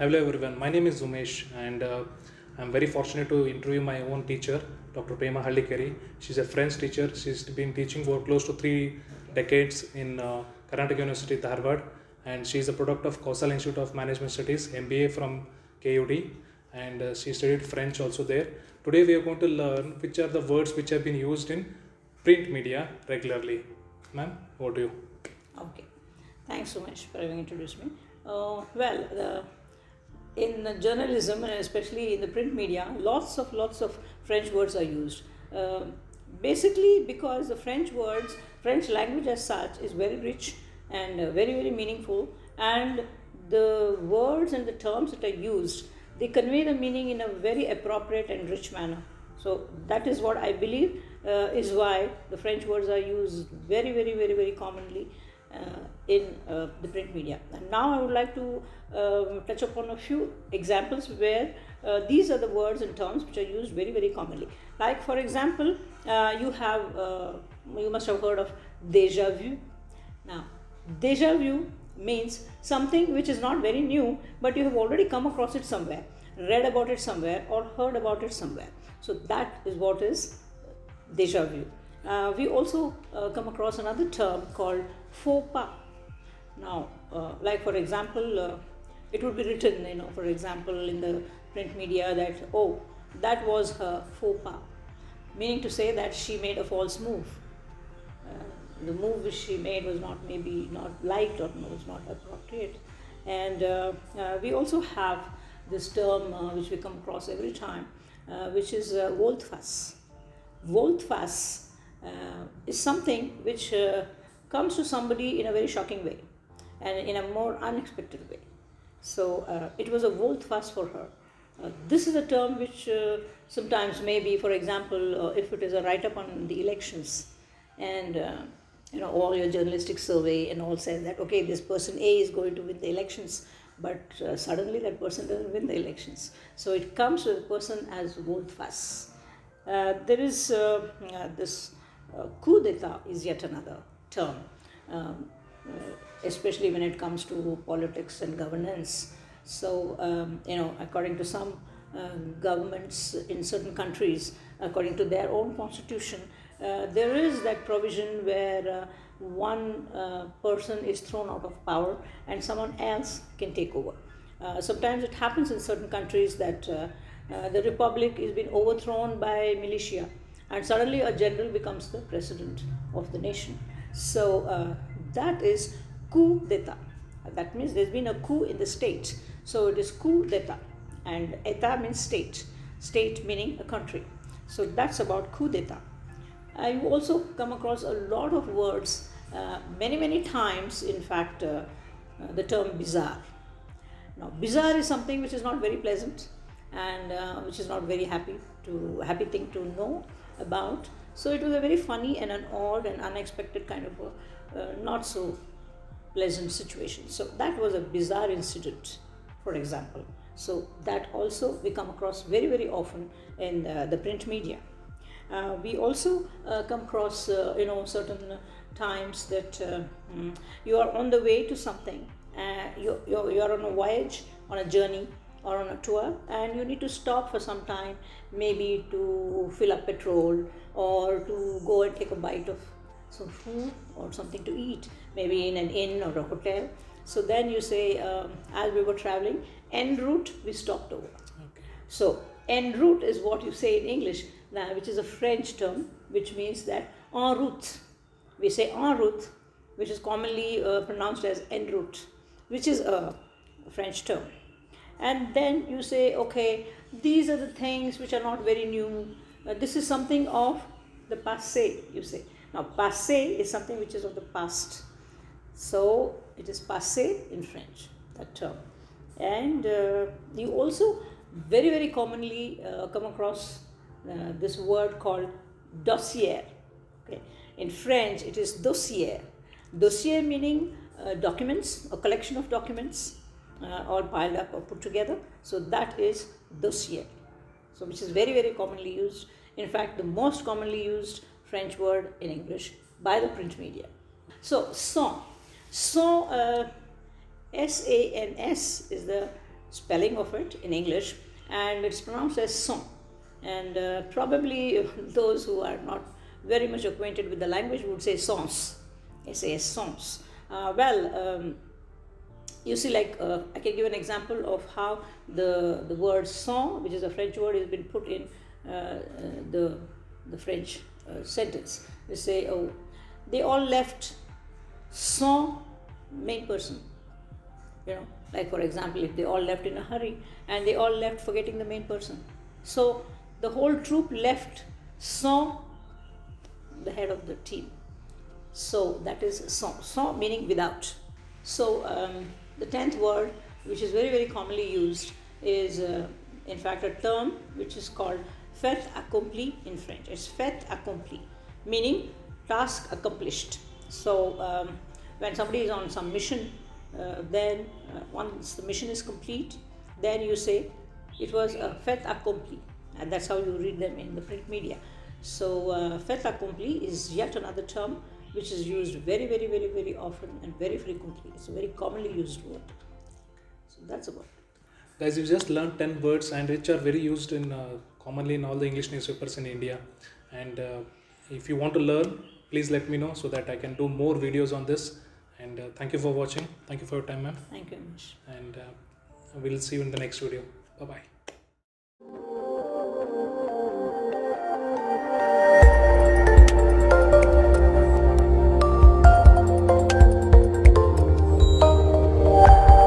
Hello everyone, my name is Umesh and I'm very fortunate to interview my own teacher, Dr.PREMA HALLIKERI. She's a French teacher. She's been teaching for close to 3 decades in Karnataka University, Dharwad, and she's a product of Kausal Institute of Management Studies, MBA from KUD, and she studied French also there. Today we are going to learn which are the words which have been used in print media regularly. Ma'am, over to you. Okay, thanks so much for having introduced me. In journalism and especially in the print media, lots of French words are used. Basically, because the French language as such is very rich and very meaningful, and the words and the terms that are used, they convey the meaning in a very appropriate and rich manner. So that is what I believe is why the French words are used very commonly in the print media. And now I would like to touch upon a few examples where these are the words and terms which are used very commonly. Like for example, you must have heard of Deja vu. Now, Deja vu means something which is not very new, but you have already come across it somewhere, read about it somewhere, or heard about it somewhere. So that is what is Deja vu. We also come across another term called Faux pas. Now, like for example, it would be written, for example, in the print media that, oh, that was her faux pas, meaning to say that she made a false move. The move which she made was maybe not liked or was not appropriate. And we also have this term which we come across every time, which is volte-face. Volte-face is something which comes to somebody in a very shocking way and in a more unexpected way. So it was a volte-face for her. This is a term which sometimes maybe, for example, if it is a write-up on the elections and all your journalistic survey and all says that, okay, this person A is going to win the elections, but suddenly that person doesn't win the elections. So it comes to the person as volte-face. There is this Kudeta is yet another term, especially when it comes to politics and governance. So, according to some governments in certain countries, according to their own constitution, there is that provision where one person is thrown out of power and someone else can take over. Sometimes it happens in certain countries that the republic is being overthrown by militia, and suddenly a general becomes the president of the nation. So that is coup d'etat. That means there's been a coup in the state. So it is coup d'etat, and etat means state. State meaning a country. So that's about coup d'etat. I also come across a lot of words, many times, in fact, the term bizarre. Now, bizarre is something which is not very pleasant and which is not very happy thing to know about. So it was a very funny and an odd and unexpected kind of a not so pleasant situation. So that was a bizarre incident, for example. So that also we come across very often in the print media. We also come across certain times that you are on the way to something. You are on a voyage, on a journey, or on a tour, and you need to stop for some time, maybe to fill up petrol or to go and take a bite of some food or something to eat, maybe in an inn or a hotel. So then you say, as we were traveling, en route, we stopped over. Okay. So en route is what you say in English, which is a French term, which means that en route. We say en route, which is commonly pronounced as en route, which is a French term. And then you say, okay, these are the things which are not very new. This is something of the Passe, you say. Now, Passe is something which is of the past. So, it is Passe in French, that term. And you also very commonly come across this word called dossier. Okay. In French, it is dossier. Dossier meaning documents, a collection of documents, all piled up or put together. So that is dossier. So which is very commonly used. In fact, the most commonly used French word in English by the print media. So sans. Sans, S-A-N-S is the spelling of it in English, and it's pronounced as son. And probably those who are not very much acquainted with the language would say sons, SAS sons. You see, like I can give an example of how the word son, which is a French word, has been put in the French sentence. They say, oh, they all left sans main person. You know, like for example, if they all left in a hurry and they all left forgetting the main person. So the whole troop left sans the head of the team. So that is sans, sans meaning without. So the 10th word, which is very, very commonly used, is in fact a term which is called fait accompli in French. It's fait accompli, meaning task accomplished. So when somebody is on some mission, then once the mission is complete, then you say it was a fait accompli, and that's how you read them in the print media. So fait accompli is yet another term which is used very, very, very, very often and very frequently. It's a very commonly used word. So that's about it. Guys, you just learned 10 words and which are very used in commonly in all the English newspapers in India. And if you want to learn, please let me know so that I can do more videos on this. And thank you for watching. Thank you for your time, ma'am. Thank you, Umesh. And we'll see you in the next video. Bye-bye.